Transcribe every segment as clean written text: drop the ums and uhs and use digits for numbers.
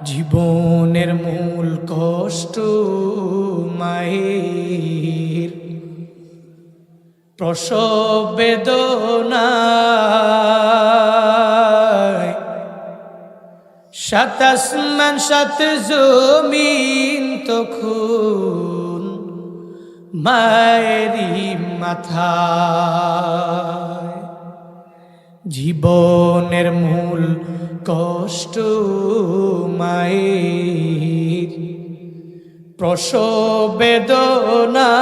জীবনের মূল কষ্ট মায়ের প্রসব বেদনায়, সাত আসমান সাত জমিন তখন মায়েরই মাথায়। জীবনের মূল কষ্ট মায়ের প্রসব বেদনায়,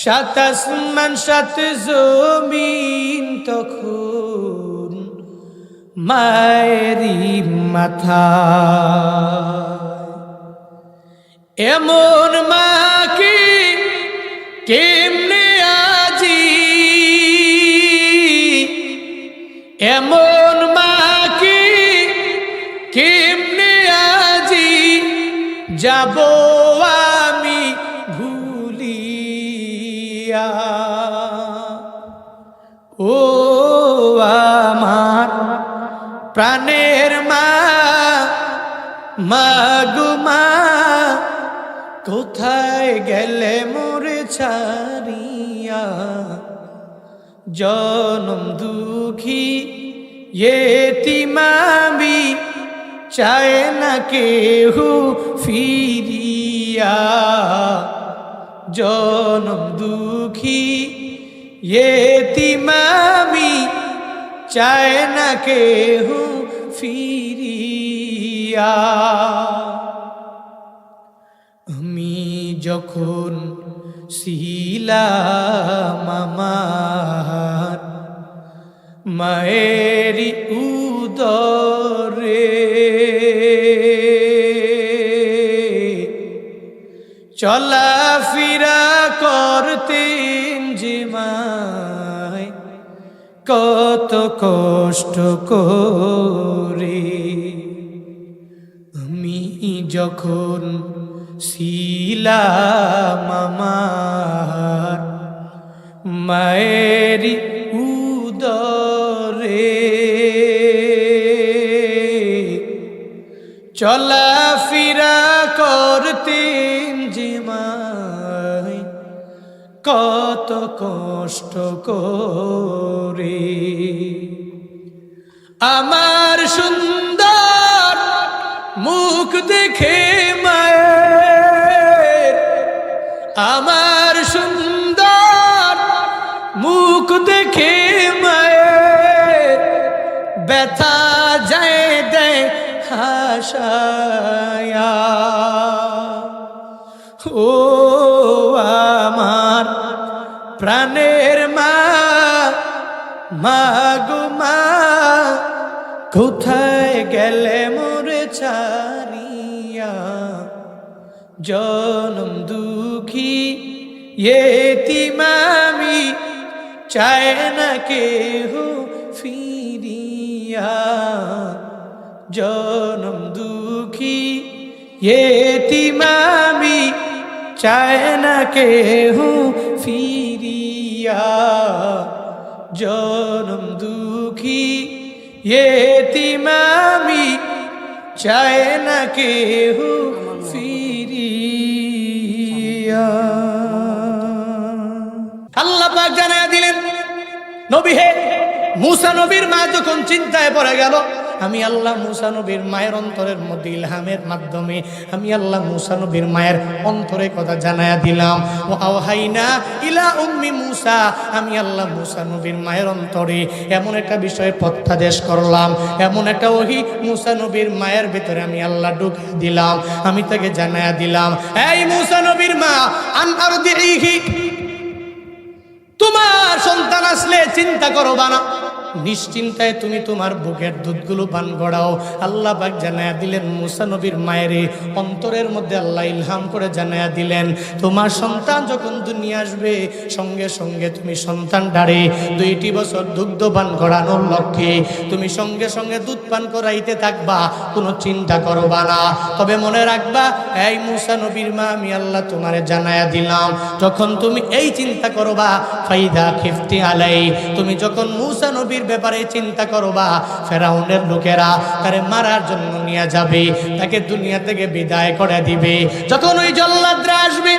সাত আসমান সাত জমিন তখন মায়েরই মাথায়। এমন মাকে কেমনে আজি, এমন মাকে কেমনে আজি যাব আমি ভুলিয়া। ও আমার প্রাণের মা, মা গো মা, কোথায় গেলে মোরে ছাড়িয়া। জনম দুঃখী এতিম আমি, চায় না কেহ ফিরিয়া। জনম দুঃখী এতিম আমি, চায় না কেহ ফিরিয়া। আমি যখন ছিলাম আমার মায়েরই উদরে, চলাফেরা করতেন যে মায় কত কষ্ট করে। আমি যখন ছিলাম আমার মায়েরই উদরে, চলাফেরা করতেন যে মায় কত কষ্ট করে। আমার সুন্দর মুখ দেখে মায়ের, আমার সুন্দর মুখ দেখে মায়ের ব্যথা যায় দেয় হাসায়া। ও আমার প্রাণের মা, মা গো মা, কোথায় গেলে মোরে ছাড়িয়া। জনম দুঃখী এতিম আমি, চায় না কেহ ফিরিয়া। জনম দুঃখী এতিম আমি, চায় না কেহ ফিরিয়া। জনম দুঃখী এতিম আমি, চায় না কেহ ফিরিয়া। আল্লাহ পাক জানায়া দিলেন, নবী হে, মূসা নবীর মা যখন চিন্তায় পড়ে গেল, আমি আল্লাহ মূসা নবীর মায়ের অন্তরের মধ্যে ইলহামের মাধ্যমে আমি আল্লাহ মূসা নবীর মায়ের অন্তরে কথা জানায়া দিলাম। ও আওহাইনা ইলা উম্মি মূসা, আমি আল্লাহ মূসা নবীর মায়ের অন্তরে এমন একটা বিষয় প্রত্যাদেশ করলাম, এমন একটা ওহী মূসা নবীর মায়ের ভিতরে আমি আল্লাহ ঢুক দিলাম। আমি তাকে জানায়া দিলাম, এই মূসা নবীর মা, আন আরদিহি, তোমার সন্তান আসলে চিন্তা করবা না, নিশ্চিন্তায় তুমি তোমার বুকের দুধগুলো পান করাও। আল্লাহ পাক জানায়া দিলেন মূসা নবীর মায়ের অন্তরের মধ্যে আল্লাহ ইলহাম করে জানায়া দিলেন, তোমার সন্তান যখন দুনিয়া আসবে সঙ্গে সঙ্গে তুমি সন্তান ডারে 2টি বছর দুগ্ধ পান করানোর লক্ষ্যে তুমি সঙ্গে সঙ্গে দুধ পান করাইতে থাকবা, কোনো চিন্তা করবা না। তবে মনে রাখবা, এই মূসা নবীর মা, আমি আল্লাহ তোমারে জানায়া দিলাম, যখন তুমি এই চিন্তা করবা, ফাইদা খিফতি আলাই, তুমি যখন মূসা নবীর ব্যাপারে চিন্তা করবা, ফেরাউনের লোকেরা তারে মারার জন্য নিয়ে যাবে, তাকে দুনিয়া থেকে বিদায় করে দিবে। যখন ওই জল্লাদরা আসবে,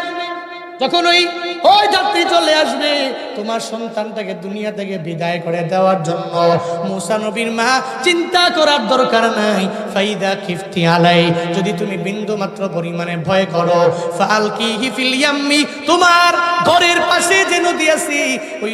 যখন ওই যাত্রী চলে আসবে তোমার সন্তানটাকে দুনিয়া থেকে বিদায় করে দেওয়ার জন্য, মূসা নবীর মা চিন্তা করার দরকার নাই। ফাইদা খিফতি আলাই, যদি তুমি বিন্দু মাত্র পরিমাণে ভয় করো, ফালকিহি ফিল ইয়াম্মি, তোমার ঘরের পাশে যে নদী আছে ওই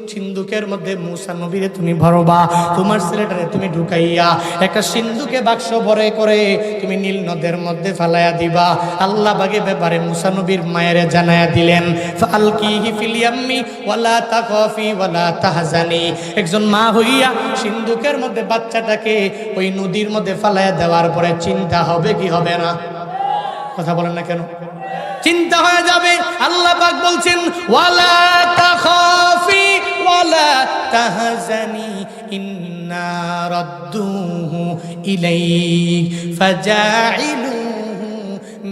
সিন্ধুকের মধ্যে মূসা নবীরে তুমি ভরবা, তোমার ছেলেটারে তুমি ঢুকাইয়া একটা সিন্ধুকে বাক্স ভরে করে তুমি নীল নদের মধ্যে ফালাইয়া দিবা। আল্লাহ বাগে ব্যাপারে মূসা নবীর মায়ের জানায়া দিলেন, ফালকিহি ফিল ইয়াম্মি ওয়ালা তাখাফি ওয়ালা তাহজানি। একজন মা হইয়া সিন্ধুকের মধ্যে বাচ্চাটাকে ওই নদীর মধ্যে ফালাইয়া দেওয়ার পরে চিন্তা হবে কি হবে না? কথা বলেন না কেন? চিন্তা হয়ে যাবে। আল্লাহ পাক বলছেন, ওয়ালা তাখাফি ওয়ালা তাহজানি ইন্না রাদ্দুহু ইলাইক ফাজাইলুহু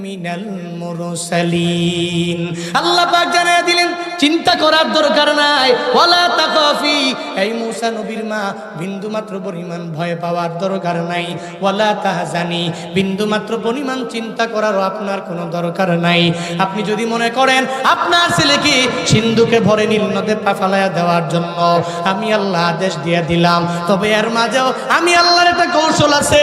মিনাল মুরসালিন। আল্লাহ পাক জানায়া দিলেন, চিন্তা করার দরকার নাই। ওয়ালা তাখাফি, এই মূসা নবীর মা বিন্দু মাত্র পরিমাণ ভয় পাওয়ার দরকার নাই। ওয়ালা তাহজানি, বিন্দু মাত্র পরিমাণ চিন্তা করারও আপনার কোনো দরকার নাই। আপনি যদি মনে করেন আপনার ছেলেকে সিন্ধুকে ভরে নীল নদে ফালাইয়া দেওয়ার জন্য আমি আল্লাহ আদেশ দিয়ে দিলাম, তবে এর মাঝেও আমি আল্লাহর একটা কৌশল আছে।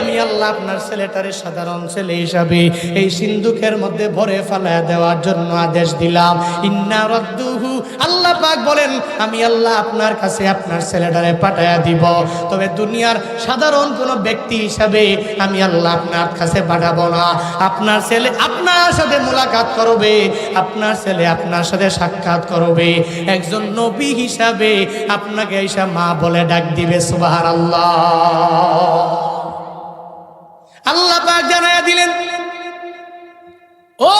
আমি আল্লাহ আপনার ছেলেটারে সাধারণ ছেলে হিসাবে এই সিন্ধুকের মধ্যে ভরে ফালাইয়া দেওয়ার জন্য আদেশ দিলাম। ইন্না রাদ্দুহু, আল্লাহ পাক বলেন আমি আল্লাহ আপনার কাছে আপনার ছেলেটারে পাঠায়া দিব, তবে দুনিয়ার সাধারণ কোনো ব্যক্তি হিসাবে আমি আল্লাহ আপনার কাছে পাঠাবো না। আপনার ছেলে আপনার সাথে মুলাকাত করবে, আপনার ছেলে আপনার সাথে সাক্ষাৎ করবে, একজন নবী হিসাবে আপনাকে ঈশা মা বলে ডাক দিবে। সুবহানাল্লাহ। আল্লাহ পাক জানায়া দিলেন, ও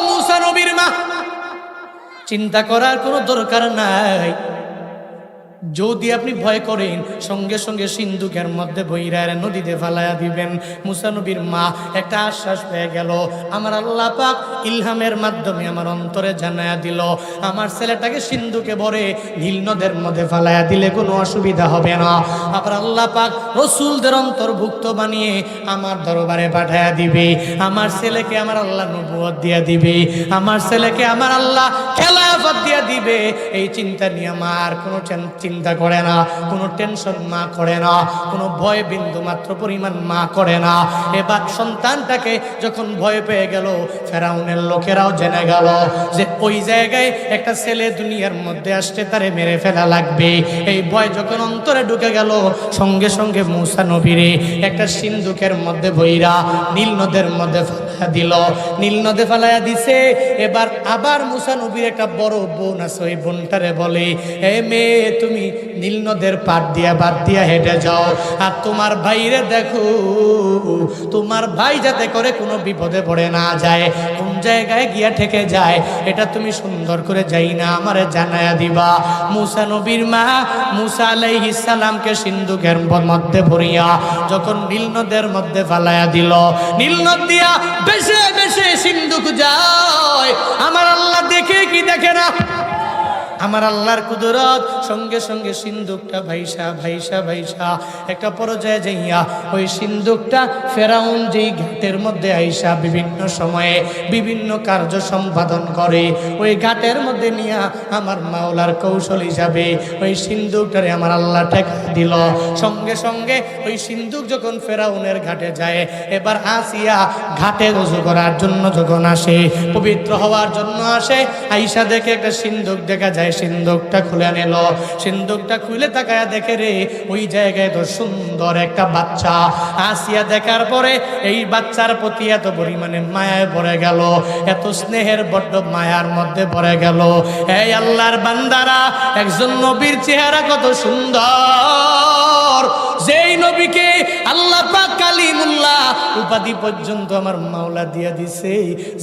মূসা নবীর মা, চিন্তা করার কোনো দরকার নাই। যদি আপনি ভয় করেন সঙ্গে সঙ্গে সিন্ধুকের মধ্যে বইরা নদীতে ফালাইয়া দিবেন। মূসা নবীর মা একটা আশ্বাস পেয়ে গেল, আমার আল্লাহ পাক ইলহামের মাধ্যমে আমার অন্তরে জানায়া দিল আমার ছেলেটাকে সিন্ধুকে ভরে নীল নদের মধ্যে ফালাইয়া দিলে কোনো অসুবিধা হবে না। আবার আল্লাহ পাক রসুলদের অন্তর্ভুক্ত বানিয়ে আমার দরবারে পাঠায়া দিবে, আমার ছেলেকে আমার আল্লাহ নবুয়ত দিয়া দিবে, আমার ছেলেকে আমার আল্লাহ খেলাফত দিয়া দিবে। এই চিন্তা নিয়ে আমার কোনো চিন্তা করে না, কোনো টেনশন মা করে না, কোনো ভয় বিন্দু মাত্র পরিমাণ মা করে না। এবার সন্তানটাকে যখন ভয় পেয়ে গেল, ফেরাউনের লোকেরাও জেনে গেল যে ওই জায়গায় একটা ছেলে দুনিয়ার মধ্যে আসছে, তারে মেরে ফেলা লাগবে। এই ভয় যখন অন্তরে ঢুকে গেল, সঙ্গে সঙ্গে মূসা নবীরে একটা সিন্ধুকের মধ্যে বইরা নীল নদের মধ্যে ফালাইয়া দিল। নীল নদে ফালাইয়া দিছে। এবার আবার মূসা নবীর একটা বড় বোন আছে, ওই বোনটারে বলে, এ মেয়ে তুমি নীল নদের পাড় দিয়া বাদ দিয়া হেঁটে যাও, আর তোমার ভাইরে দেখো, তোমার ভাই যাতে করে কোনো বিপদে পড়ে না যায়, কোন জায়গায় গিয়া ঠেকে যায়, এটা তুমি সুন্দর করে যাই না আমারে জানায়া দিবা। মূসা নবীর মা মূসা আলাইহিস সালামকে সিন্ধুকের মধ্যে ভরিয়া যখন নীল নদের মধ্যে ফালাইয়া দিল, নীল নদ দিয়া বেশে বেশে সিন্ধুক যায়। আমার আল্লাহ দেখে কি দেখে না? আমার আল্লাহর কুদরত। সঙ্গে সঙ্গে সিন্ধুকটা ভাইসা ভাইসা ভাইসা একটা পর্যায়ে যাইয়া ওই সিন্ধুকটা ফেরাউন যেই ঘাটের মধ্যে আইসা বিভিন্ন সময়ে বিভিন্ন কার্য সম্পাদন করে, ওই ঘাটের মধ্যে নিয়া আমার মাওলার কৌশল হিসাবে ওই সিন্ধুকটারে আমার আল্লাহ ঠেকা দিল। সঙ্গে সঙ্গে ওই সিন্ধুক যখন ফেরাউনের ঘাটে যায়, এবার আসিয়া ঘাটে ওযু করার জন্য যখন আসে, পবিত্র হওয়ার জন্য আসে, আইসা দেখে একটা সিন্ধুক দেখা যায়, সিন্ধুকটা খুলে নিল। সিন্ধুকটা খুলে তাকায়া দেখে রে ওই জায়গায় তো সুন্দর একটা বাচ্চা। আসিয়া দেখার পরে এই বাচ্চার প্রতি এত পরিমাণে মায়ায় পড়ে গেল, এত স্নেহের বড্ড মায়ার মধ্যে পড়ে গেল। এই আল্লাহর বান্দারা, একজন নবীর চেহারা কত সুন্দর, যেই নবীকে আল্লাহ পাক কালিমুল্লাহ উপাধি পর্যন্ত আমার মাওলা দিয়া দিছে।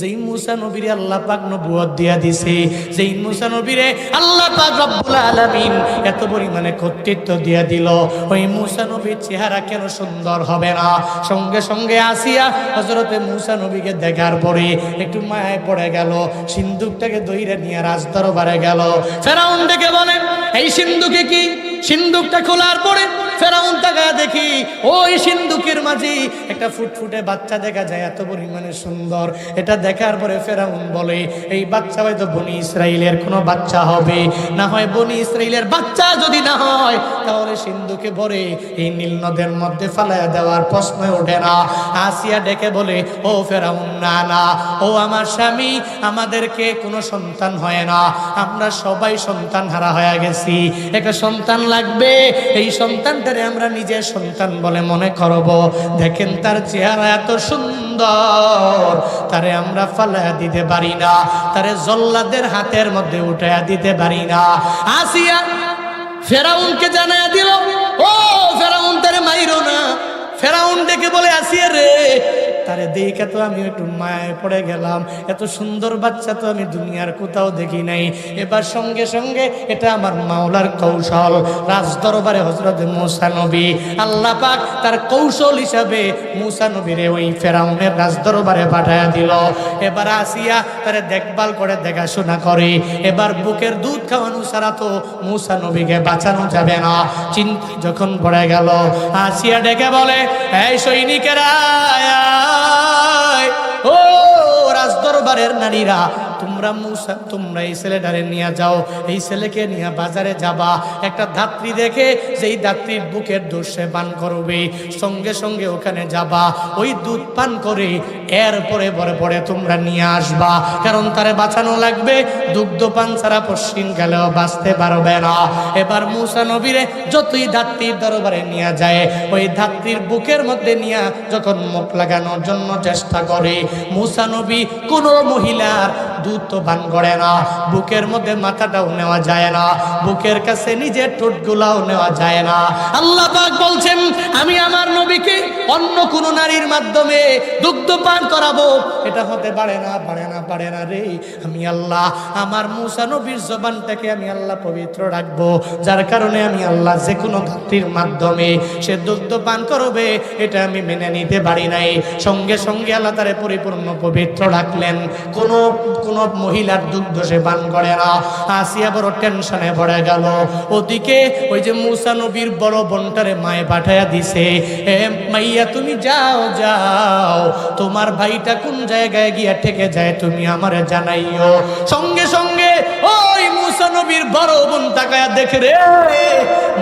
যেই মুসা নবীরে আল্লাহ পাক নবুয়ত দিয়া দিছে, যেই মুসা নবীরে আল্লাহ পাক রব্বুল আলামিন এত পরিমাণে কর্তৃত্ব দিয়া দিল, ওই মুসা নবীর চেহারা কেন সুন্দর হবে না? সঙ্গে সঙ্গে আসিয়া হযরতে মুসা নবীকে দেখার পরে একটু মায়ায় পড়ে গেল, সিন্দুকটাকে দইরা নিয়ে রাজ দরবারে গেল। ফেরাউন ডেকে বলে, এই সিন্দুকে কি? সিন্দুকটা খোলার পরে ফেরাউন তাকায় দেখি ওই সিন্দুকের মাঝে একটা ফুটফুটে বাচ্চা দেখা যায়, এত পরিমাণে সুন্দর। এটা দেখার পরে ফেরাউন বলে, এই বাচ্চা হয়তো বনি ইসরাইলের কোনো বাচ্চা হবে, না হয় বনি ইসরাইলের বাচ্চা যদি না হয় তাহলে সিন্ধুকে ভরে এই নীল নদের মধ্যে ফালাইয়া দেওয়ার প্রশ্ন ওঠে না। আসিয়া ডেকে বলে, ও ফেরাউন, না না, ও আমার স্বামী, আমাদেরকে কোনো সন্তান হয় না, আমরা সবাই সন্তান হারা হয়ে গেছি, একটা সন্তান লাগবে, এই সন্তানটারে আমরা নিজের সন্তান বলে মনে করব। দেখেন তার চেহারা এত সুন্দর, তারে আমরা ফালাইয়া দিতে পারি না, তারে জল্লাদের হাতের মধ্যে উঠাইয়া দিতে পারি না। আসিয়া ফেরাউনকে জানাইয়া দিল, ও ফেরাউন, তারে মাইরো না। ফেরাউন ডেকে বলে, আসিয়া রে, তারে দেখে তো আমি একটু মায়ায় পড়ে গেলাম, এত সুন্দর বাচ্চা তো আমি দুনিয়ার কোথাও দেখি নাই। এবার সঙ্গে সঙ্গে এটা আমার মাওলার কৌশল, রাজ দরবারে হযরত মুসা নবী আল্লাহ পাক তার কৌশল হিসাবে মুসা নবীরে ওই ফেরাউনের রাজ দরবারে পাঠায়া দিল। এবার আসিয়া তারে দেখভাল করে, দেখাশোনা করে। এবার বুকের দুধ খাওয়ানো ছাড়া তো মুসা নবীকে বাঁচানো যাবে না। চিন্তা যখন পড়ে গেল, আসিয়া ডেকে বলে, এই সৈনিকেরা, ও রাজ দরবারের নারীরা, তোমরা এই ছেলেটারে নিয়ে যাও, এই ছেলেকে নিয়ে বাজারে যাবা, একটা ধাত্রী দেখে যেই ধাত্রীর বুকের দুধ সে পান করবে, সঙ্গে সঙ্গে ওখানে যাবা, ওই দুধ পান করে এরপরে পরে তোমরা নিয়ে আসবা, কারণ তারে বাঁচানো লাগবে, দুগ্ধ পান ছাড়া পশ্চিম গেলেও বাঁচতে পারবে না। এবার মুসা নবীরে যতই ধাত্রীর দরবারে নিয়ে যায়, ওই ধাত্রীর বুকের মধ্যে নিয়ে যখন মুখ লাগানোর জন্য চেষ্টা করে, মুসা নবী কোনো মহিলার দুধ তো পান করে না, বুকের মধ্যে মাথাটাও নেওয়া যায় না, বুকের কাছে নিজের ঠোঁটগুলাও নেওয়া যায় না। আল্লাহ পাক বলছেন, আমি আমার নবীকে অন্য কোন নারীর মাধ্যমে দুগ্ধ পান করাবো, এটা হতে পারে না রে। আমি আল্লাহ আমার মুসা নবীর জবানটাকে আমি আল্লাহ পবিত্র রাখবো, যার কারণে আমি আল্লাহ যে কোনো ধাত্রীর মাধ্যমে সে দুগ্ধ পান করবে এটা আমি মেনে নিতে পারি নাই। সঙ্গে সঙ্গে আল্লাহ তারে পরিপূর্ণ পবিত্র রাখলেন, কোনো মহিলার দুগ্ধ সে পান করে না। আসিয়া বড় টেনশনে পড়ে গেল। ওদিকে ওই যে মুসা নবীর বড় বোনটারে মায়ে পাঠাইয়া দিছে, এ মাইয়া তুমি যাও, তোমার ভাইটা কোন জায়গায় গিয়া ঠেকে যায় তুমি আমারে জানাইও। সঙ্গে সঙ্গে ওই মুসা নবীর বড় বোন তাকায়া দেখে, রে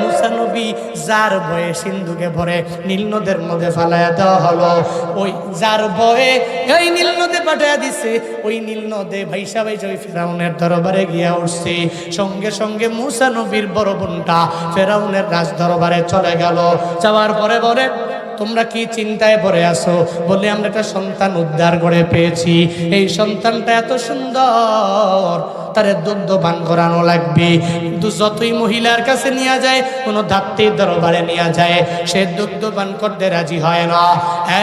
মুসা নবী যার ভয়ে সিন্ধুকে ভরে নীল নদের মধ্যে ফালাইয়া দেওয়া হলো, ওই যার ভয়ে এই নীল নদে পাঠাইয়া দিছে, ওই নীল নদে ভাইসা ওই ফেরাউনের দরবারে গিয়া উঠছে। সঙ্গে সঙ্গে মুসা নবীর বড় বোনটা ফেরাউনের রাজ দরবারে চলে গেল। যাওয়ার পরে বলে, তোমরা কি চিন্তায় পড়ে আসো? বলে, আমরা একটা সন্তান উদ্ধার করে পেয়েছি, এই সন্তানটা এত সুন্দর, তারে দুগ্ধ পান করানো লাগবে। কিন্তু যতই মহিলার কাছে নিয়ে যায়, কোনো ধাত্রীর দরবারে নিয়ে যায়, সে দুগ্ধ পান করতে রাজি হয় না।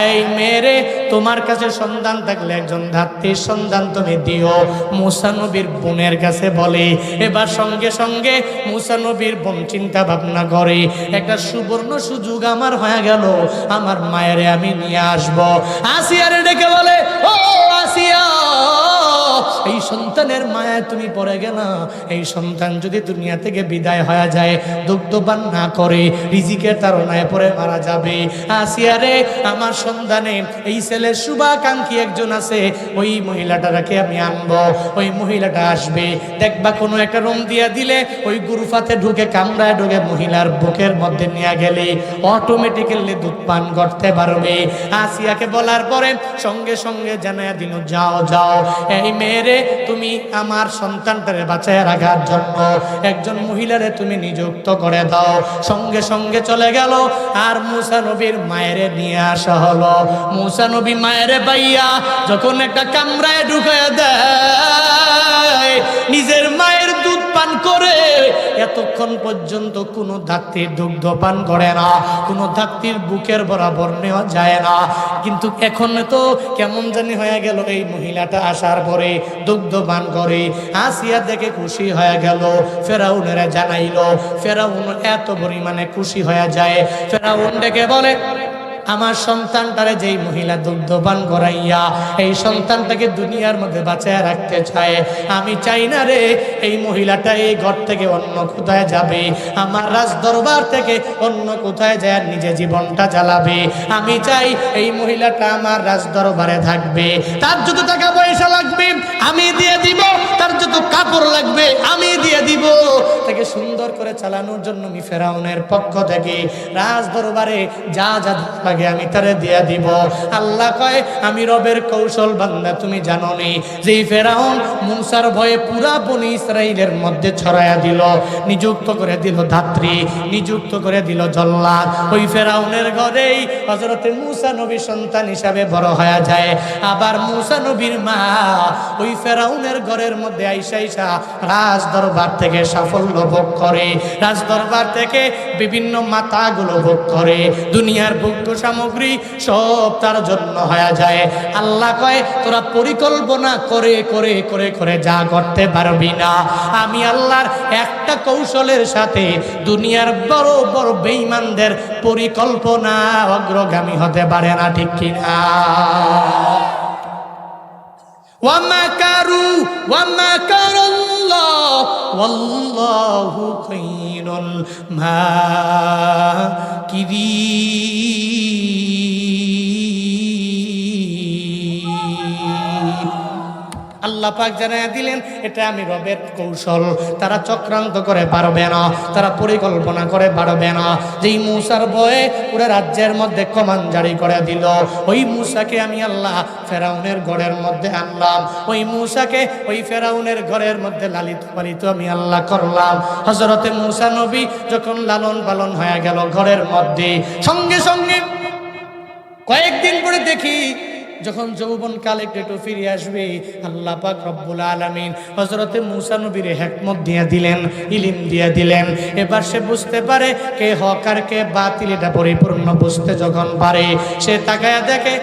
এই মেয়েরে, তোমার কাছে সন্তান থাকলে একজন ধাত্রীর সন্তান তুমি দিও। মুসা নবীর বোনের কাছে বলে। এবার সঙ্গে সঙ্গে মুসা নবীর বোন চিন্তা ভাবনা করে, একটা সুবর্ণ সুযোগ আমার হয়ে গেল, আমার মায়েরে আমি নিয়ে আসবো। আসিয়ারে ডেকে বলে, ও আসিয়া, এই সন্তানের মায়ায় তুমি পড়ে গেলা, এই সন্তান যদি দুনিয়া থেকে বিদায় হয়ে যায়, দুগ্ধপান না করে রিজিকের তাড়নায় পড়ে মারা যাবে। আসিয়ারে, আমার সন্তানে এই ছেলের শুভাকাঙ্ক্ষী একজন আছে, ওই মহিলাটাকে আমি আনবো, ওই মহিলাটা আসবে, দেখবা কোনো একটা রুম দিয়া দিলে ওই গুরুফাতে ঢুকে কামড়ায় ঢুকে মহিলার বুকের মধ্যে নিয়ে গেলে অটোমেটিক্যালি দুধ পান করতে পারবে। আসিয়াকে বলার পরে সঙ্গে সঙ্গে জানায়া দিল, যাও, এই মেয়েরে, তুমি আমার সন্তানটারে বাঁচায় রাখার জন্য একজন মহিলারে তুমি নিযুক্ত করে দাও। সঙ্গে সঙ্গে চলে গেল, আর মুসা নবীর মায়েরে নিয়ে আসা হলো। মুসা নবী মায়েরে পাইয়া যখন একটা কামরায় ঢুকায় দেয়, নিজের মায়ের দুধ পান করে এতক্ষণ পর্যন্ত কোনো ধাত্রীর দুগ্ধ পান করে না, কোনো ধাত্রীর বুকের বরাবর নেওয়া যায় না। কিন্তু এখন তো কেমন জানি হয়ে গেল, এই মহিলাটা আসার পরে দুগ্ধ পান করে। আসিয়া দেখে খুশি হয়ে গেল, ফেরাউনের জানাইলো। ফেরাউন এত পরিমাণে খুশি হয়ে যায়, ফেরাউন ডেকে বলে, আমার সন্তানটারে যেই মহিলা দুগ্ধপান করাইয়া এই সন্তানটাকে দুনিয়ার মধ্যে বাঁচায় রাখতে চায়, আমি চাই না রে এই মহিলাটা এই ঘর থেকে অন্য কোথায় যাবে, আমার রাজ দরবার থেকে অন্য কোথায় যায় নিজে জীবনটা জ্বালাবে। আমি চাই এই মহিলাটা আমার রাজ দরবারে থাকবে, তার যত টাকা পয়সা লাগবে আমি দিয়ে দিব, তার যত কাপড় লাগবে আমি দিয়ে দিব, তাকে সুন্দর করে চালানোর জন্য আমি ফেরাউনের পক্ষ থেকে রাজ দরবারে যা যা লাগে আমি তারে দিয়া দিব। আল্লাহ কয়, আমি রবের কৌশল বান্দা, তুমি জানো নি যে ফেরাউন মূসার ভয়ে পুরা বনি ইসরাইলের মধ্যে ছড়ায়া দিল, নিযুক্ত করে দিল ধাত্রী, নিযুক্ত করে দিল জল্লাদ। ওই ফেরাউনের ঘরেই হযরতে মূসা নবী সন্তান হিসাবে বড় হয়ে যায়। আবার মূসা নবীর মা ওই ফেরাউনের ঘরের মধ্যে আইসা আইসা রাজ দরবার থেকে সাফল্য ভোগ করে, রাজ দরবার থেকে বিভিন্ন মাতাগুলো ভোগ করে, দুনিয়ার ভোগ্য সামগ্রী সব তার জন্য হয়ে যায়। আল্লাহ কয়, তোরা পরিকল্পনা করে করে করে করে যা করতে পারবি না, আমি আল্লাহর একটা কৌশলের সাথে দুনিয়ার বড় বড় বেঈমানদের পরিকল্পনা অগ্রগামী হতে পারে না, ঠিক কিনা? وَمَكَرُوا وَمَكَرَ اللَّهُ وَاللَّهُ خَيْرُ الْمَاكِرِينَ। আল্লাহ পাক জানায়া দিলেন, এটা আমি রবের কৌশল, তারা চক্রান্ত করে পারবে না, তারা পরিকল্পনা করে পারবে না। যেই মূসার ভয়ে পুরো রাজ্যের মধ্যে কমান জারি করে দিল, ওই মূসাকে আমি আল্লাহ ফেরাউনের ঘরের মধ্যে আনলাম, ওই মূসাকে ওই ফেরাউনের ঘরের মধ্যে লালিত পালিত আমি আল্লাহ করলাম। হযরতে মূসা নবী যখন লালন পালন হয়ে গেল ঘরের মধ্যে, সঙ্গে সঙ্গে কয়েকদিন পরে দেখি যখন যৌবন কালে একটু ফিরে আসবে, আল্লাহ পাক রব্বুল আলামিন হযরতে মূসা নবীর হিকমত দিয়ে দিলেন, ইলম দিয়ে দিলেন। এবার সে বুঝতে পারে কে হক আর কে বাতিল, এটা পরিপূর্ণ বুঝতে যখন পারে, সে তাকায়া দেখে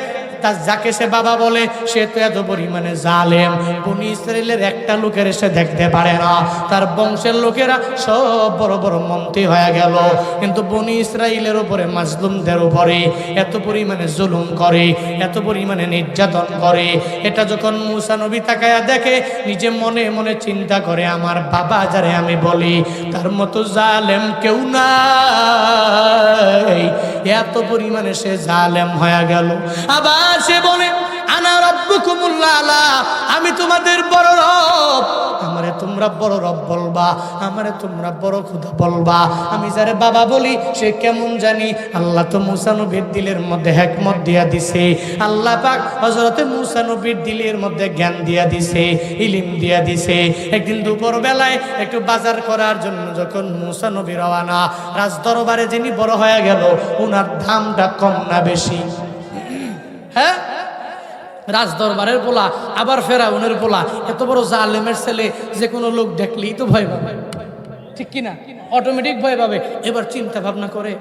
তার যাকে সে বাবা বলে সে তো এত পরিমাণে জালেম, বনি ইসরাইলের একটা লোকের সে দেখতে পারে না, তার বংশের লোকেরা সব বড় বড় মন্ত্রী হয়ে গেল, কিন্তু বনি ইসরাইলের উপরে মাজলুমদের উপরে এত পরিমাণে জুলুম করে, এত পরিমাণে নির্যাতন করে। এটা যখন মূসা নবী তাকায়া দেখে, নিজে মনে মনে চিন্তা করে, আমার বাবা যারে আমি বলি তার মতো জালেম কেউ নাই, এত পরিমাণে সে জালেম হয়ে গেল। আবার সে বলে, আনা রাব্বুকুমুল আলা, আমি তোমাদের বড় রব, আমারে তোমরা বড় রব বলবা, আমারে তোমরা বড় খোদা বলবা। আমি যারে বাবা বলি সে কেমন জানি। আল্লাহ তো মূসা নবীর দিলের মধ্যে হিকমত দিয়া দিছে, আল্লাহ পাক হযরতে মূসা নবীর দিলের মধ্যে জ্ঞান দিয়া দিছে, ইলম দিয়া দিছে। একদিন দুপুর বেলায় একটু বাজার করার জন্য যখন মূসা নবী রওনা, রাজ দরবারে যিনি বড় হয়ে গেল, ওনার দামটা কম না বেশি? হ্যাঁ, রাজ দরবারের পোলা, আবার ফেরাউনের পোলা, এত বড় জালেমের ছেলে যে কোনো লোক দেখলেই তো ভয় পাবে, ঠিক কিনা? অটোমেটিক ভয় পাবে। এবার চিন্তা ভাবনা করে,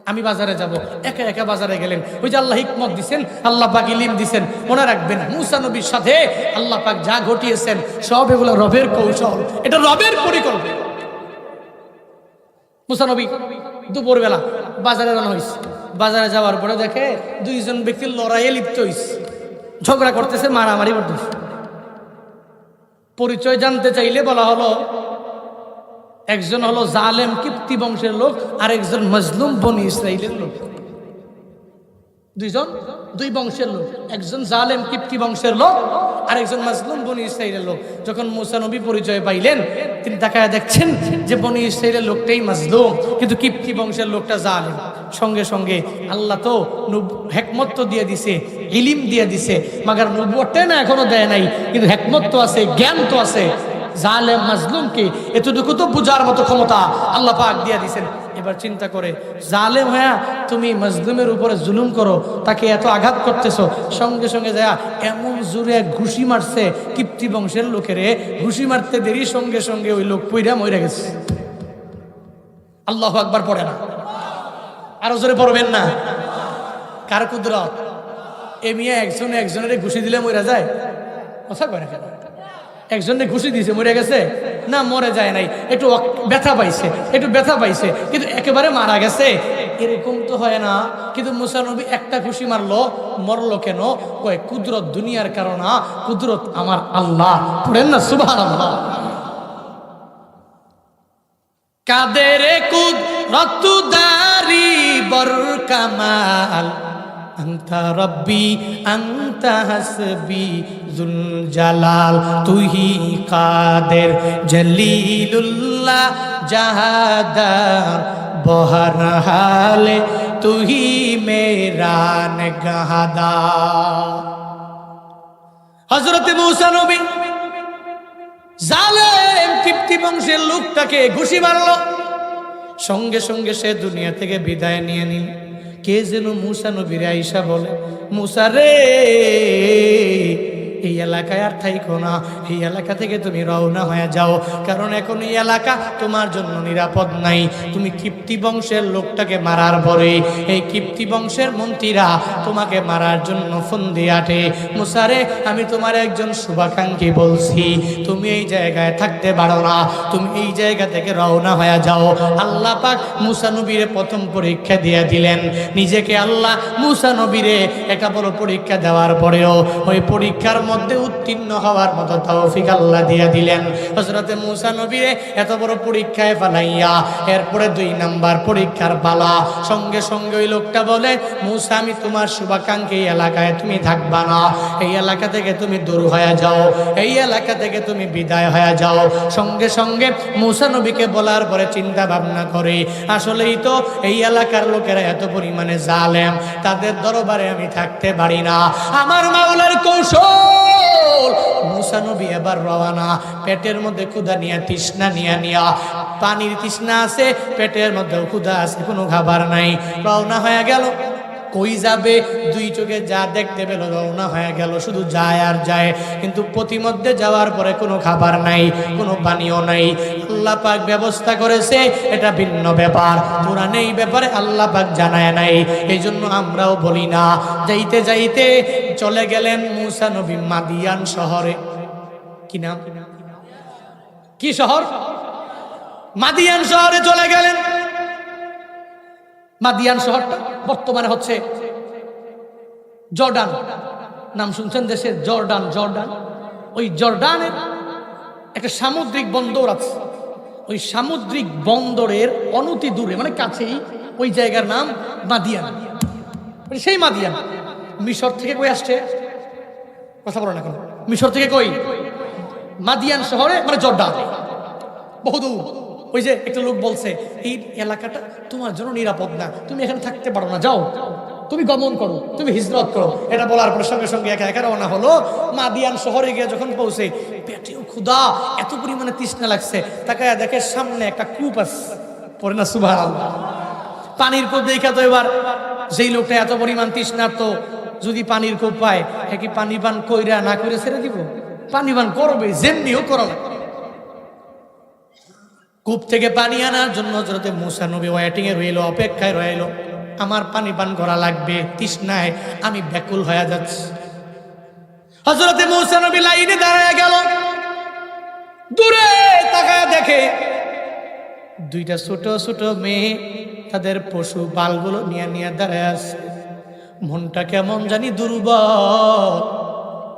আমি বাজারে যাব, একা একা বাজারে গেলেন। ওই যে আল্লাহ হিকমত দিছেন, আল্লাহ পাক ইলম দিছেন, মনে রাখবেন মূসা নবীর সাথে আল্লাহ পাক যা ঘটিয়েছেন সব এগুলো রবের কৌশল, এটা রবের পরিকল্পনা। মূসা নবী দুপুরবেলা বাজারে রান্না হয়েছে, বাজারে যাওয়ার পরে দেখে দুইজন ব্যক্তির লড়াইয়ে লিপ্ত হয়েছে, ঝগড়া করতেছে, মারামারি করতেছে। পরিচয় জানতে চাইলে বলা হলো একজন হলো জালেম কিপ্তি বংশের লোক, আর একজন মজলুম বনি ইসরাইলের লোক। দুইজন, দুই বংশের লোক, একজন জালেম কিপ্তি বংশের লোক আর একজন মজলুম বনি ইসরাইলের লোক। যখন মূসা নবী পরিচয় পাইলেন, তিনি তাকায় দেখছেন যে বনি ইসরাইলের লোকটাই মজলুম, কিন্তু কিপ্তি বংশের লোকটা জালেম। সঙ্গে সঙ্গে আল্লাহ তো হিকমত তো দিয়ে দিছে, ইলম দিয়ে দিছে, মাগার নবুয়তটা না এখনো দেয় নাই, কিন্তু হিকমত তো আছে, জ্ঞান তো আছে। জালেম মাজলুমকে এতটুকু তো বুঝার মতো ক্ষমতা আল্লাহ পাক দিয়ে দিয়েছেন। এবার চিন্তা করে জালেম হয়া তুমি মাজলুমের উপরে জুলুম করো, তাকে এত আঘাত করতেছো, সঙ্গে সঙ্গে যায় এমন জোরে ঘুষি মারছে কিপ্তি বংশের লোকেরে, ঘুষি মারতে দেরি সঙ্গে সঙ্গে ওই লোক পইরা মরে গেছে। আল্লাহু আকবার পড়ে না? আরো জোরে পড়বেন না? কার কুদরত? এ মিয়া একজনের ঘুষি দিলে মরে যায়? কথা কয় না কেন? একজনে ঘুষি দিয়েছে মরে গেছে? না, মরে যায় নাই, একটু ব্যথা পাইছে, কিন্তু একেবারে মারা গেছে এরকম তো হয় না। কিন্তু মুসা নবী একটা ঘুষি মারলো, মরলো কেন? কয় কুদরত দুনিয়ার কারণ না, কুদরত আমার আল্লাহ। পড়েন না সুবহানাল্লাহ। কাদের কুদরত দারি বর কামাল, আন্তা রব্বি আন্তা হাসবি জুল জালাল, তুহি কাদের জলিলুল্লাহ জাহাদার বহর হালে তুহি মেরা নিগাহদার। হযরত মূসা নবী জালেম কিপ্তি বংশের লোকটাকে ঘুষি মারলো, সঙ্গে সঙ্গে সে দুনিয়া থেকে বিদায় নিয়ে নিল। কে যেন মূসা নবীর আইসা বলে, মূসা রে, এই এলাকায় আর থাইকো না, এই এলাকা থেকে তুমি রওনা হয়ে যাও, কারণ এখন এই এলাকা তোমার জন্য নিরাপদ নাই। তুমি কিপ্তি বংশের লোকটাকে মারার পরে এই কিপ্তি বংশের মন্ত্রীরা তোমাকে মারার জন্য ফন্দি আটে। মূসা রে, আমি তোমার একজন শুভাকাঙ্ক্ষী বলছি, তুমি এই জায়গায় থাকতে পারো না, তুমি এই জায়গা থেকে রওনা হয়ে যাও। আল্লাহ পাক মূসা নবীরে প্রথম পরীক্ষা দিয়ে দিলেন। নিজেকে আল্লাহ মূসা নবীরে একটা বড় পরীক্ষা দেওয়ার পরেও ওই পরীক্ষার মধ্যে উত্তীর্ণ হওয়ার মতো তৌফিক আল্লাহ দিয়ে দিলেন। হযরতে মূসা নবীরে এত বড় পরীক্ষায় ফালাইয়া এরপরে 2 নাম্বার পরীক্ষার পালা। সঙ্গে সঙ্গে ওই লোকটা বলে, মূসা, আমি তোমার শুভাকাঙ্ক্ষী, এলাকায় তুমি থাকবা না, এই এলাকা থেকে তুমি দূর হয়ে যাও, এই এলাকা থেকে তুমি বিদায় হয়ে যাও। সঙ্গে সঙ্গে মূসা নবীকে বলার পরে চিন্তা ভাবনা করে, আসলেই তো এই এলাকার লোকেরা এত পরিমাণে জালেম, তাদের দরবারে আমি থাকতে পারি না। আমার মাওলার কৌশল, মূসা নবী এবার রওনা। পেটের মধ্যে ক্ষুধা নিয়া, তৃষ্ণা নিয়া, পানির তৃষ্ণা আছে, পেটের মধ্যে ক্ষুধা আছে, কোনো খাবার নাই। রওনা হয়ে গেল। কই যাবে? 2 চোখে যা দেখতে পেল রওনা হয়ে গেল, শুধু যায় আর যায়। কিন্তু প্রতিমধ্যে যাওয়ার পরে কোনো খাবার নাই, কোনো পানিও নাই। আল্লাহ পাক ব্যবস্থা করেছে, এটা ভিন্ন ব্যাপার। কোরআনে এই ব্যাপারে আল্লাহ পাক জানায় নাই, এই জন্য আমরাও বলি না। যাইতে যাইতে চলে গেলেন মূসা নবী মাদিয়ান শহরে। কি নাম? কি শহর? মাদিয়ান শহরে চলে গেলেন। মাদিয়ান শহরটা বর্তমানে হচ্ছে জর্ডান। নাম শুনছেন দেশের? জর্ডান। ওই জর্ডানের একটা সামুদ্রিক বন্দর আছে। ওই সামুদ্রিক বন্দরের অনতি দূরে, মানে কাছেই ওই জায়গার নাম মাদিয়ান। সেই মাদিয়ান মিশর থেকে কই আসছে? কথা বলো না কেন? মিশর থেকে কই? মাদিয়ান শহরে, মানে জর্ডান, বহুদূর। ওই যে একটা লোক বলছে, এই এলাকাটা তোমার জন্য নিরাপদ না, তুমি এখানে থাকতে পারো না, যাও, তুমি গমন করো, তুমি হিজরত করো। এটা বলার পরে সঙ্গে সঙ্গে একা একা রওনা হলো। মাদিয়ান শহরে গিয়ে যখন পৌঁছে, পেটেও ক্ষুধা, এত পরিমাণে তৃষ্ণা লাগছে, তাকায় দেখে সামনে একটা কূপ আছে। পড়ে না সুবহানাল্লাহ। পানির কূপ দেখা তো এবার যেই লোকটা এত পরিমাণ তৃষ্ণার্ত, যদি পানির কূপ পায়, হ্যাঁ, কি পানি পান কইরা না করে ছেড়ে দিব? পানি পান করবে, যেমনিও করো না। কূপ থেকে পানি আনার জন্য হযরতে মূসা নবী ওয়েটিং এ রইল, অপেক্ষায় রইল। আমার পানি পান করা লাগবে, তৃষ্ণায় আমি ব্যাকুল হয়ে যাচ্ছি। হযরতে মূসা নবী লাইনে দাঁড়ায় গেল। দূরে তাকায় দেখে 2টা ছোট ছোট মেয়ে তাদের পশু বালগুলো নিয়ে দাঁড়ায় আছে। মনটা কেমন জানি দুর্বল,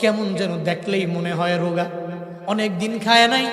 কেমন যেন দেখলেই মনে হয় রোগা। অনেক দিন খায় নাই,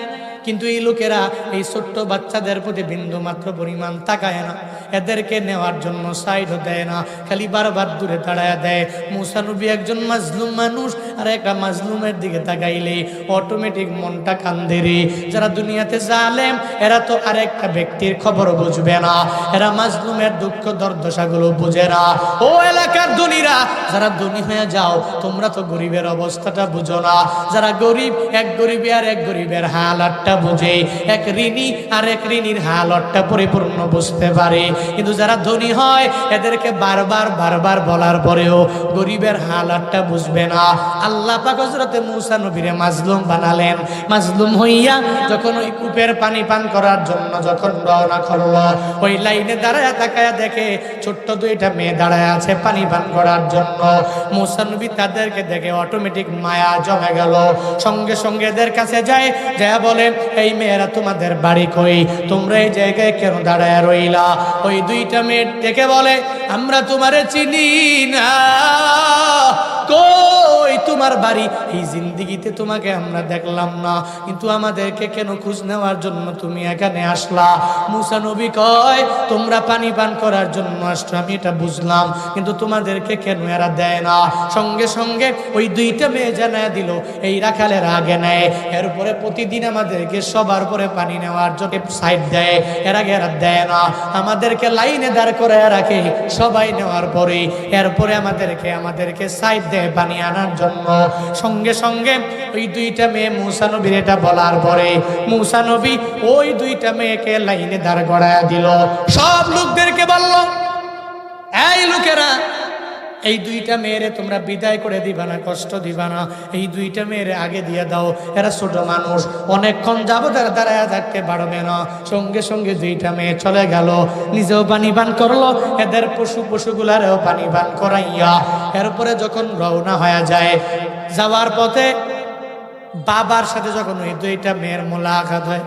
কিন্তু এই লোকেরা এই ছোট্ট বাচ্চাদের প্রতি বিন্দু মাত্র পরিমাণ তাকায় না, এদেরকে নেওয়ার জন্য সাইডও দেয় না, খালি বারবার দূরে দাঁড়ায় দেয়। মূসা নবী একজন মাজলুম মানুষ, আর একটা মাজলুমের দিকে তাকাইলে অটোমেটিক মনটা কান্দে রে। যারা দুনিয়াতে জালেম, এরা তো আরেকটা ব্যক্তির খবর বুঝবে না, এরা মাজলুমের দুঃখ দুর্দশাগুলো বুঝে না। ও এলাকার ধনীরা, যারা ধনী হয়ে যাও, তোমরা তো গরিবের অবস্থাটা বুঝো না। যারা গরিব, এক গরিবে আর এক গরিবের হালাতটা বুঝে, এক ঋণী আর এক ঋণীর হালতটা পরিপূর্ণ বুঝতে পারে। কিন্তু যারা ধনী হয় এদেরকে বারবার বারবার বলার পরেও গরিবের হালতটা বুঝবে না। আল্লাহ পাক হযরতে মূসা নবীরে মাজলুম বানালেন। মাজলুম হইয়া যখন ওই কূপের পানি পান করার জন্য যখন রওনা করলো, ওই লাইনে দাঁড়ায় তাকায়া দেখে ছোট্ট দুইটা মেয়ে দাঁড়ায় আছে পানি পান করার জন্য। মূসা নবী তাদেরকে দেখে অটোমেটিক মায়া জমে গেল। সঙ্গে সঙ্গে এদের কাছে যায়, যা বলে, এই মেয়েরা তোমাদের বাড়ি কই? তোমরা এই জায়গায় কেন দাঁড়ায় রইলা? ওই দুইটা মেয়ে ডেকে বলে, আমরা তোমারে চিনি না, কই তোমার বাড়ি? এই জিন্দেগিতে তোমাকে আমরা দেখলাম না, কিন্তু আমাদেরকে কেন খোঁজ নেওয়ার জন্য তুমি এখানে আসলা? মূসা নবী কয়, তোমরা পানি পান করার জন্য আসছো, আমি এটা বুঝলাম, কিন্তু তোমাদেরকে কেন এরা দেয় না? সঙ্গে সঙ্গে ওই দুইটা মেয়ে জানায় দিল, এই রাখালের আগে নেয়, এরপরে প্রতিদিন আমাদেরকে সবার পরে পানি নেওয়ার জন্য সাইড দেয়, এর আগে এরা দেয় না, আমাদেরকে লাইনে দাঁড় করে রাখে, সবাই নেওয়ার পরে এরপরে আমাদেরকে সাইড দেয় পানি আনার জন্য। সঙ্গে সঙ্গে ওই দুইটা মেয়ে মূসা নবীর এটা বলার পরে মূসা নবী ওই দুইটা মেয়েকে লাইনে দাঁড় করায়া দিল। সব লোকদেরকে বলল, এই লোকেরা, এই দুইটা মেয়েরে তোমরা বিদায় করে দিবা না, কষ্ট দিবা না, এই দুইটা মেয়েরে আগে দিয়ে দাও, এরা ছোট মানুষ, অনেকক্ষণ যাবো তারা দাঁড়ায় থাকতে পারবে না। সঙ্গে সঙ্গে দুইটা মেয়ে চলে গেল, নিজেও পানি পান করলো, এদের পশুগুলারেও পানি পান করাইয়া এরপরে যখন রওনা হয়ে যায়, যাওয়ার পথে বাবার সাথে যখন ওই দুইটা মেয়ের মোলাকাত হয়,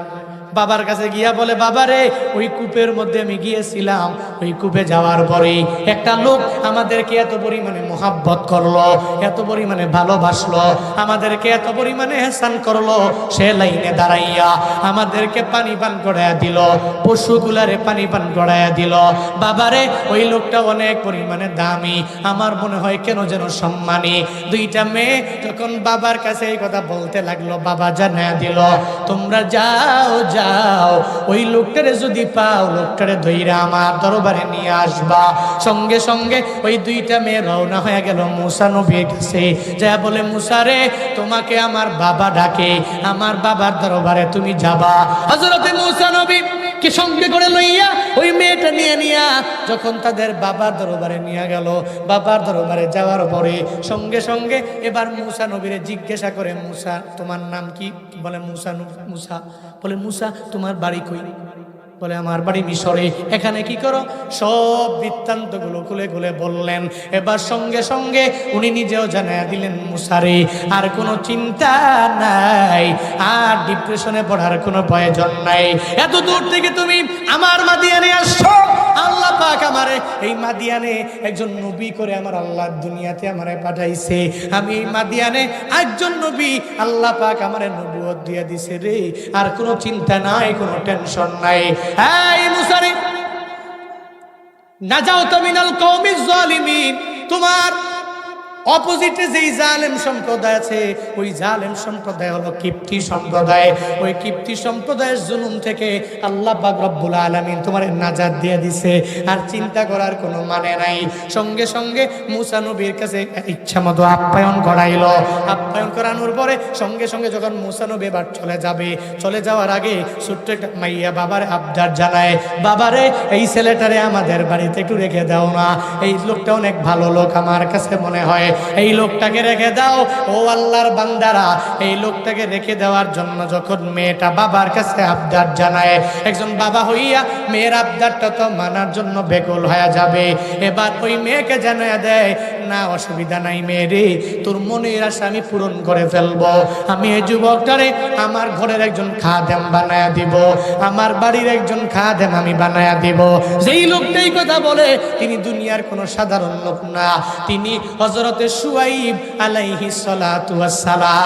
বাবার কাছে গিয়া বলে, বাবা রে, ওই কূপের মধ্যে আমি গিয়েছিলাম, ওই কূপে যাওয়ার পরে একটা লোক আমাদেরকে এত পরিমাণে মোহাব্বত করলো, এত পরিমাণে ভালোবাসলো, আমাদেরকে এত পরিমাণে এহসান করলো, সে লাইনে দাঁড়াইয়া আমাদেরকে পানি পান করাইয়া দিল, পশুগুলারে পানি পান করাইয়া দিল। বাবারে, ওই লোকটা অনেক পরিমাণে দামি, আমার মনে হয় কেন যেন সম্মানী। দুইটা মেয়ে যখন বাবার কাছে এই কথা বলতে লাগলো, বাবা জানাইয়া দিল, তোমরা যাও যাও, ওই লোকটারে যদি পাও, লোকটারে ধইরা আমার দরবারে নিয়ে আসবা। সঙ্গে সঙ্গে ওই দুইটা মেয়ে রওনা হয়ে গেল মূসা নবীর কাছে, যা বলে, মূসা রে, তোমাকে আমার বাবা ডাকে, আমার বাবার দরবারে তুমি যাবা। হযরতে মূসা নবী কে সঙ্গে করে লইয়া ওই মেয়েটা নিয়ে যখন তাদের বাবার দরবারে নিয়ে গেল, বাবার দরবারে যাওয়ার পরে সঙ্গে সঙ্গে এবার মূসা নবীরে জিজ্ঞাসা করে, মূসা তোমার নাম কি? বলে মূসা। বলে মূসা তোমার বাড়ি কই? বলে আমার বাড়ি মিশরে। এখানে কি করো? সব বৃত্তান্তগুলো খুলে খুলে বললেন। এবার সঙ্গে সঙ্গে উনি নিজেও জানাইয়া দিলেন, মূসারে আর কোনো চিন্তা নাই, আর ডিপ্রেশনে পড়ার কোনো প্রয়োজন নাই, এত দূর থেকে তুমি আমার মাদিয়ানে আসছো, আল্লাহ পাক আমারে এই মাদিয়ানে একজন নবী করে আমার আল্লাহ দুনিয়াতে আমারে পাঠাইছে, আমি এই মাদিয়ানে একজন নবী, আল্লাহ পাক আমারে নবুয়ত দিয়ে দিছে রে, আর কোনো চিন্তা নাই, কোনো টেনশন নাই। এই মূসা রে, নাজাউতা মিনাল কওমিজ জালিমিন, তোমার অপোজিটে যেই জালেম সম্প্রদায় আছে, ওই জালেম সম্প্রদায় হলো কিপ্তি সম্প্রদায়। ওই কিপ্তি সম্প্রদায়ের জুলুম থেকে আল্লাহ পাক রব্বুল আলামিন তোমার নাজাত দিয়ে দিছে, আর চিন্তা করার কোনো মানে নাই। সঙ্গে সঙ্গে মূসা নবীর কাছে ইচ্ছা মতো আপ্যায়ন করাইলো। আপ্যায়ন করানোর পরে সঙ্গে সঙ্গে যখন মূসা নবী এবার চলে যাওয়ার আগে ছোট্ট একটা মাইয়া বাবার আবদার জানায়, বাবারে, এই ছেলেটারে আমাদের বাড়িতে একটু রেখে দাও না, এই লোকটা অনেক ভালো লোক আমার কাছে মনে হয়, এই লোকটাকে রেখে দাও। ও আল্লাহর বান্দারা, এই লোকটাকে রেখে দেওয়ার জন্য যখন মেয়েটা বাবার কাছে আবদার জানায়, একজন বাবা হইয়া মেয়ের আবদারটা তো মানার জন্য বেকুল হয়ে যাবে। এবার ওই মেয়েকে জানায় দেয়, না অসুবিধা নাই মেয়েরে, তোর মনের আশা আমি পূরণ করে ফেলবো, আমি এই যুবকটারে আমার ঘরের একজন খাদেম বানায়া দিব, আমার বাড়ির একজন খাদেম আমি বানায়া দিব। যেই লোকটাই কথা বলে তিনি দুনিয়ার কোনো সাধারণ লোক না, তিনি হযরতে শুআইব আলাইহিস সালাতু ওয়াস সালাম।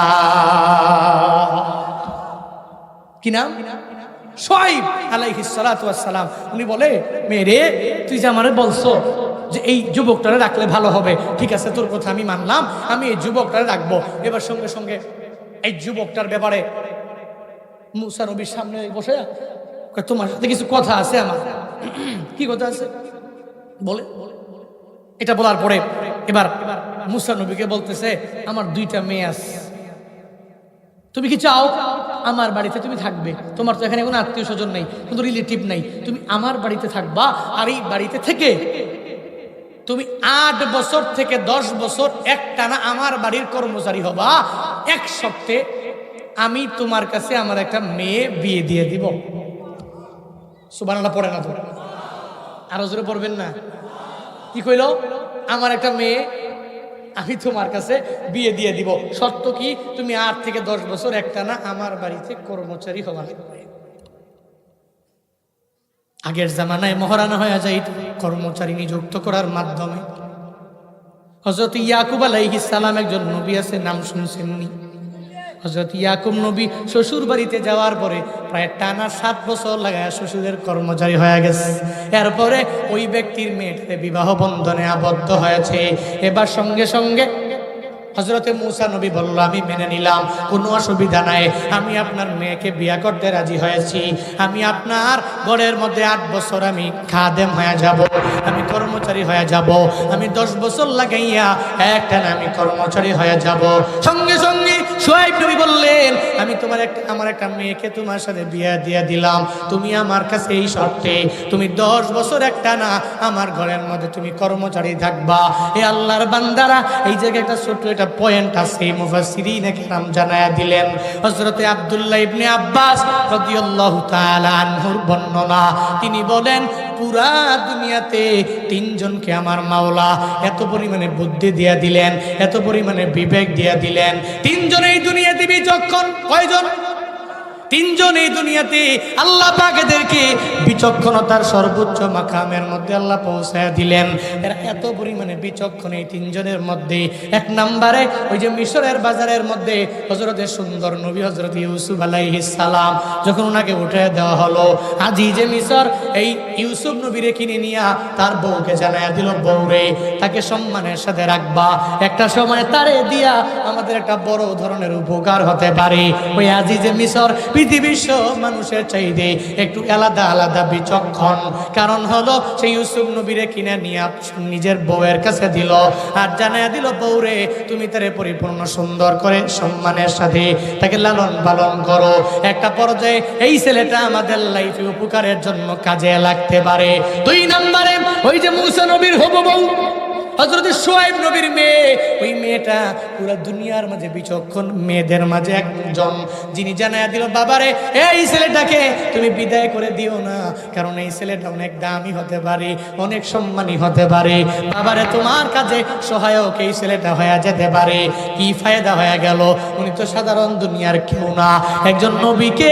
কি নাম? শুআইব আলাইহিস সালাতু ওয়াস সালাম। উনি বলে, মেরে, তুই যে আমারে বলছো যে এই যুবকটারে রাখলে ভালো হবে, ঠিক আছে, তোর কথা আমি মানলাম, আমি এই যুবকটারে রাখবো। এবার সঙ্গে সঙ্গে এই যুবকটার ব্যাপারে মূসা নবীর সামনে বসে, তোমার সাথে কিছু কথা আছে আমার। কি কথা আছে বলে? এটা বলার পরে এবার মূসা নবীকে বলতেছে, আমার দুইটা মেয়ে আছে, তুমি কি চাও আমার বাড়িতে তুমি থাকবে, তোমার তো এখানে কোনো আত্মীয় স্বজন নেই, কোনো রিলেটিভ নাই, তুমি আমার বাড়িতে থাকবা। আর এই বাড়িতে থেকে তুমি 8 বছর থেকে 10 বছর একটানা আমার বাড়ির কর্মচারী হবা। এক সপ্তাহে আমি তোমার কাছে আমার একটা মেয়ে বিয়ে দিয়ে দিব। সুবহানাল্লাহ পড়ে না তো, আরো জোরে পড়বেন না? কি কইল? আমার একটা মেয়ে আমি তোমার কাছে বিয়ে দিয়ে দিব, শর্ত কি? তুমি 8 থেকে 10 বছর একটানা আমার বাড়িতে কর্মচারী হওয়া লাগবে। আগের জামানায় মহারানা হয়ে যায় কর্মচারী নিযুক্ত করার মাধ্যমে। হযরত ইয়াকুব আলাইহিস সালাম একজন নবী আছে, নাম শুনছেননি? হযরত ইয়াকুব নবী শ্বশুর বাড়িতে যাওয়ার পরে প্রায় টানা 7 বছর লাগায় শ্বশুরের কর্মচারী হয়ে গেছে। এরপরে ওই ব্যক্তির মেয়েটাকে বিবাহ বন্ধনে আবদ্ধ হয়েছে। এবার সঙ্গে সঙ্গে হযরতে মূসা নবী বলল, আমি মেনে নিলাম, কোনো অসুবিধা নাই, আমি আপনার মেয়েকে বিয়ে করতে রাজি হয়েছি। আমি আপনার ঘরের মধ্যে 8 বছর আমি খাদেম হয়ে যাব, আমি কর্মচারী হয়ে যাব। আমি 10 বছর লাগাইয়া একটানা আমি কর্মচারী হয়ে যাব। সঙ্গে সঙ্গে শুআয়ব নবী বললেন, আমি আমার একটা মেয়েকে তোমার সাথে বিয়ে দিয়ে দিলাম, তুমি আমার কাছে এই শর্তে তুমি 10 বছর একটানা আমার ঘরের মধ্যে তুমি কর্মচারী থাকবা। এ আল্লাহর বান্দারা, এই জায়গায় একটা ছোট্ট একটা পয়েন্ট আছে, মুফাসসিরিনে কেরাম জানায়া দিলেন। হযরতে আব্দুল্লাহ ইবনে আব্বাস রাদিয়াল্লাহু তাআলা আনহুর বর্ণনা, তিনি বলেন, পুরা দুনিয়াতে 3 জনকে আমার মাওলা এত পরিমাণে বুদ্ধি দিয়া দিলেন, এত পরিমাণে বিবেক দিয়া দিলেন। 3 জন এই দুনিয়াতে বিচক্ষণ। কয়জন? 3 জন এই দুনিয়াতে আল্লাহ পাক এদেরকে বিচক্ষণতার সর্বোচ্চ মাকামের মধ্যে আল্লাহ পৌঁছায়া দিলেন। এরা এত পরিমাণে বিচক্ষণ এই 3 জনের মধ্যে। 1 নম্বরে ওই যে মিশরের বাজারের মধ্যে হযরতে সুন্দর নবী হযরত ইউসুফ আলাইহিস সালাম, যখন ওনাকে উঠে দেওয়া হলো, আজিজে মিশর এই ইউসুফ নবীরে কিনে নিয়া তার বউকে জানায়া দিল, বউরে তাকে সম্মানের সাথে রাখবা, একটা সময় তারে দিয়া আমাদের একটা বড় ধরনের উপকার হতে পারে। ওই আজিজে মিশর পৃথিবীর সব মানুষের চাইতে একটু আলাদা আলাদা বিচক্ষণ। কারণ হলো সেই ইউসুফ নবীরে কিনে নিয়ে নিজের বউয়ের কাছে দিল, আর জানায়া দিল, বউরে তুমি তারে পরিপূর্ণ সুন্দর করে সম্মানের সাথে তাকে লালন পালন করো। একটা পর্যায়ে এই ছেলেটা আমাদের লাইফে উপকারের জন্য কাজে লাগতে পারে। 2 নম্বরে ওই যে মূসা নবীর হবু বউ হযরত শুআয়ব নবীর মেয়ে, ওই মেয়েটা পুরো দুনিয়ার মাঝে বিচক্ষণ মেয়েদের মাঝে একজন, যিনি জানায়া দিল, বাবারে এই ছেলেটাকে তুমি বিদায় করে দিও না, কারণ এই ছেলেটা অনেক দামি হতে পারে, অনেক সম্মানী হতে পারে। বাবারে তোমার কাজে সহায়ক এই ছেলেটা হয়ে যেতে পারে। কি ফায়দা হয়ে গেল? উনি তো সাধারণ দুনিয়ার কেউ না, একজন নবীকে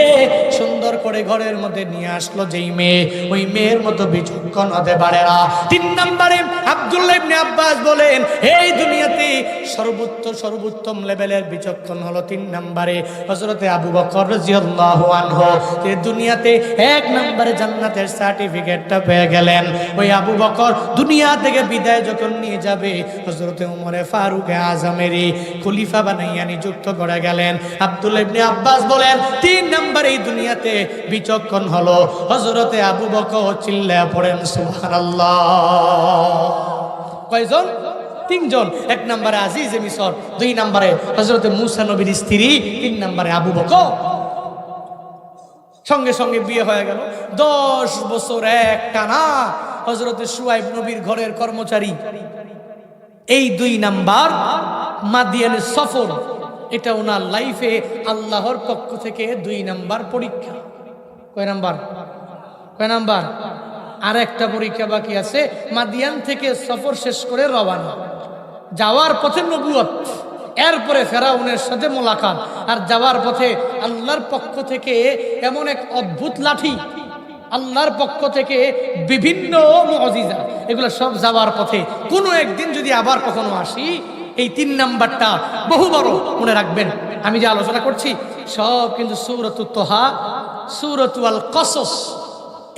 সুন্দর করে ঘরের মধ্যে নিয়ে আসলো যেই মেয়ে, ওই মেয়ের মতো বিচক্ষণ হতে পারে না। 3 নম্বরে আব্দুল্লাহ ইবনে আব্বাস বলেন, এই দুনিয়াতে সর্বোত্তম লেভেলের বিচক্ষণ হলো 3 নম্বরে হযরতে আবু বকর রাদিয়াল্লাহু আনহু। এই দুনিয়াতে 1 নম্বরে জান্নাতের সার্টিফিকেটটা পেয়ে গেলেন। ওই আবু বকর দুনিয়া থেকে বিদায় যখন নিয়ে যাবে, হযরতে ওমরে ফারুক আজমের খলিফা বানাইয়া নিযুক্ত করে গেলেন। আব্দুল্লাহ ইবনে আব্বাস বলেন, 3 নম্বরে এই দুনিয়াতে বিচক্ষণ হলো হযরতে আবু বকর। চিল্লায়া পড়েন সুবহানাল্লাহ। কয়জন? 3 জন। 1 নম্বরে আজিজে মিশর, 2 নম্বরে হযরতে মূসা নবীর স্ত্রী, 3 নম্বরে আবু বকর। সঙ্গে সঙ্গে বিয়ে হয়ে গেল। 10 বছর একটানা হযরতে শুআয়ব নবীর ঘরের কর্মচারী। এই 2 নাম্বার মাদিয়ানের সফর, এটা ওনার লাইফে আল্লাহর পক্ষ থেকে 2 নাম্বার পরীক্ষা। কয় নাম্বার? কয় নাম্বার? আর একটা পরীক্ষা বাকি আছে। মাদিয়ান থেকে সফর শেষ করে রওনা, যাওয়ার পথে নবুয়ত, এরপরে ফেরাউনের সাথে মোলাকাত, আর যাওয়ার পথে আল্লাহর পক্ষ থেকে এমন এক অদ্ভুত লাঠি, আল্লাহর পক্ষ থেকে বিভিন্ন মুআজিজা, এগুলো সব যাওয়ার পথে। কোনো একদিন যদি আবার কখনো আসি, এই 3 নাম্বারটা বহু বড় মনে রাখবেন। আমি যে আলোচনা করছি সব কিন্তু সূরাতুত তাহা, সূরাতুল কসস,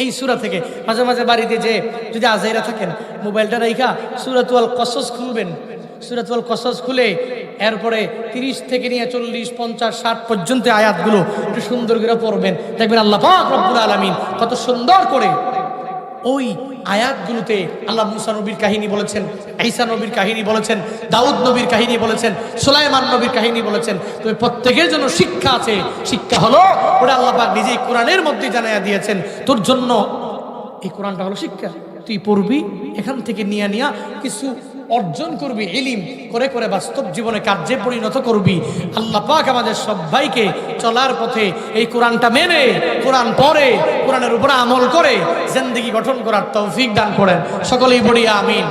এই সূরা থেকে। মাঝে মাঝে বাড়িতে যে যদি আজাইরা থাকেন, মোবাইলটা রাইখা সূরাতুল কসস খুলবেন। সূরাতুল কসস খুলে এরপরে 30 থেকে নিয়ে 40, 50, 60 পর্যন্ত আয়াতগুলো একটু সুন্দর করে পড়বেন। দেখবেন আল্লাহ পাক রব্বুল আলামিন কত সুন্দর করে ওই আয়াতগুলোতে আল্লাহ মুসা নবীর কাহিনী বলেছেন, ঈসা নবীর কাহিনী বলেছেন, দাউদ নবীর কাহিনী বলেছেন, সুলাইমান নবীর কাহিনী বলেছেন। তবে প্রত্যেকের জন্য শিক্ষা আছে। শিক্ষা হলো ওটা আল্লাহ পাক নিজেই কোরআনের মধ্যে জানাইয়া দিয়েছেন, তোর জন্য এই কোরআনটা হলো শিক্ষা। তুই পড়বি, এখান থেকে নিয়ে নিয়া কিছু অর্জন করবি, ইলম করে করে বাস্তব জীবনে কার্যে পরিণত করবি। আল্লাহ পাক আমাদের সবাইকে চলার পথে এই কোরআনটা মেনে, কোরআন পড়ে, কোরআনের উপর আমল করে জিন্দেগি গঠন করার তৌফিক দান করেন। সকলেই বলি আমিন।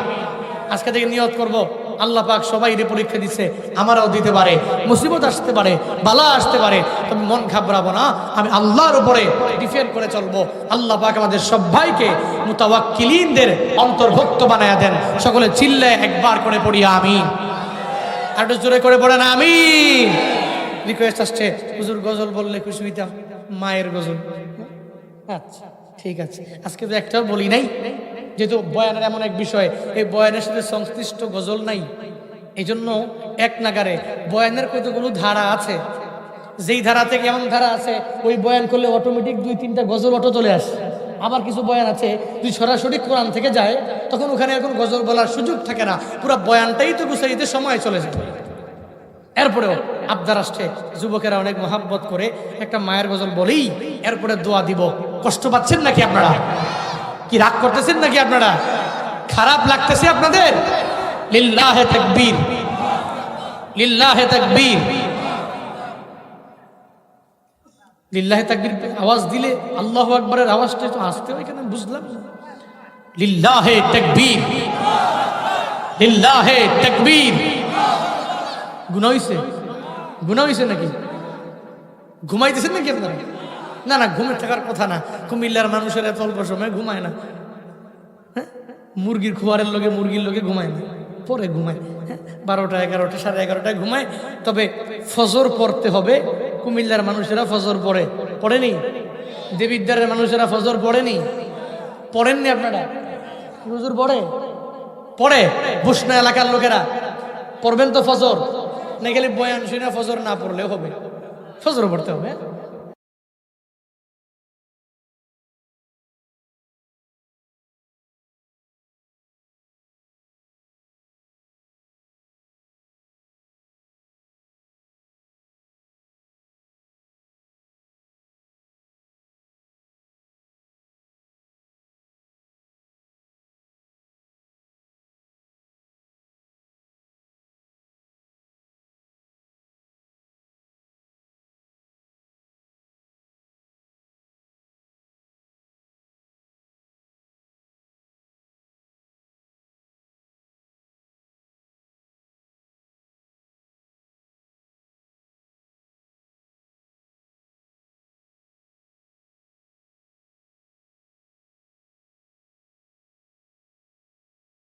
আজকে থেকে নিয়ত করব, আল্লাহ পাক সবাইকে পরীক্ষা দিচ্ছে, আমারও দিতে পারে, মুসিবত আসতে পারে, বালা আসতে পারে, তবে মন ঘাবড়াবো না, আমি আল্লাহর উপরে ডিপেন্ড করে চলবো। আল্লাহ পাক আমাদের সবাইকে মুতাওয়াক্কিলিনদের অন্তর্ভুক্ত বানায়া দেন। সকলে চিল্লায় একবার করে পড়ি আমিন। আর একটু জোরে করে পড়েন আমিন। রিকোয়েস্ট আসছে, হুজুর গজল বললে খুশি হইতাম, মায়ের গজল। আচ্ছা ঠিক আছে, আজকে তো একটাও বলি নাই, যেহেতু বয়ানের এমন এক বিষয়, এই বয়ানের সাথে সংশ্লিষ্ট গজল নাই, এই জন্য এক নাগারে বয়ানের কতগুলো ধারা আছে, যেই ধারা থেকে এমন ধারা আছে ওই বয়ান করলে অটোমেটিক 2-3টা গজল অটো চলে আসে। আবার কিছু বয়ান আছে তুই সরাসরি কোরআন থেকে যায়, তখন ওখানে এখন গজল বলার সুযোগ থাকে না, পুরো বয়ানটাই তো গুছাইতে সময় চলে যায়। এরপরেও আবদার আসছে, যুবকেরা অনেক মহাব্বত করে একটা মায়ের গজল বলেই এরপরে দোয়া দিব। কষ্ট পাচ্ছেন নাকি আপনারা? কি রাগ করতেছেন নাকি আপনারা? খারাপ লাগতেছে আপনাদের? লিল্লাহে তাকবীর, লিল্লাহে তাকবীর, লিল্লাহে তাকবীর আওয়াজ দিলে আল্লাহু আকবারের আওয়াজটা তো আসতে হয় কেন বুঝলাম না। লিল্লাহে তাকবীর, লিল্লাহে তাকবীর। গুনাহ হইছে? গুনাহ হইছে নাকি? ঘুমাইতেছেন নাকি আপনারা? না না, ঘুমে থাকার কথা না। কুমিল্লার মানুষের এত অল্প সময় ঘুমায় না। হ্যাঁ, মুরগির খোয়ারের লোকে, মুরগির লোকে ঘুমায় না, পরে ঘুমায়। হ্যাঁ, 12টা 11টা 11:30টায় ঘুমায়। তবে ফজর পড়তে হবে। কুমিল্লার মানুষেরা ফজর পড়ে, পড়েনি? দেবিদ্বারের মানুষেরা ফজর পড়েনি? পড়েননি আপনারা? হুজুর পড়ে? পড়ে। বুসনা এলাকার লোকেরা পড়বেন তো ফজর, না গেলে বয়ান শুনে ফজর না পড়লেও হবে, ফজর পড়তে হবে।